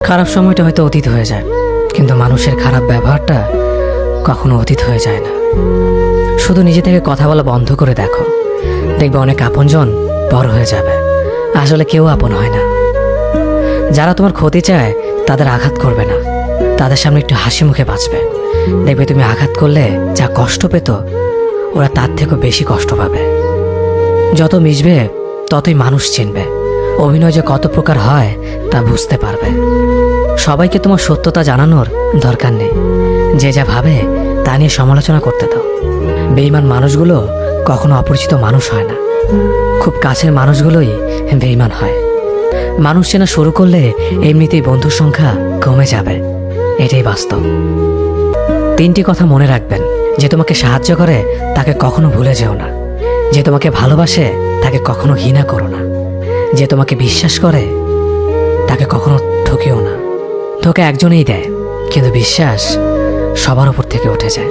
খারাপ সময়টা হয়তো অতীত হয়ে যায়, কিন্তু মানুষের খারাপ ব্যবহারটা কখনো অতীত হয়ে যায় না। শুধু নিজে থেকে কথা বলা বন্ধ করে দেখো, দেখবে অনেক আপনজন পর হয়ে যাবে। আসলে কেউ আপন হয় না। যারা তোমার ক্ষতি চায় তাদের আঘাত করবে না, তাদের সামনে একটু হাসি মুখে বাঁচবে। দেখবে তুমি আঘাত করলে যা কষ্ট পেত, ওরা তার থেকেও বেশি কষ্ট পাবে। যত মিশবে ততই মানুষ চিনবে, অভিনয় যে কত প্রকার হয় তা বুঝতে পারবে। সবাইকে তোমার সত্যতা জানানোর দরকার নেই, যে যা ভাবে তা নিয়ে সমালোচনা করতে দাও। বেঈমান মানুষগুলো কখনো অপরিচিত মানুষ হয় না, খুব কাছের মানুষগুলোই বেঈমান হয়। মানুষ চেনা শুরু করলে এমনিতেই বন্ধুর সংখ্যা কমে যাবে, এটাই বাস্তব। 3টি কথা মনে রাখবেন: যে তোমাকে সাহায্য করে তাকে কখনো ভুলে যেও না, যে তোমাকে ভালোবাসে তাকে কখনো ঘৃণা করো না, যে তোমাকে বিশ্বাস করে তাকে কখনো ঠকিও না। ধোঁকা একজনেই দেয়, কিন্তু বিশ্বাস সবার উপর থেকে উঠে যায়।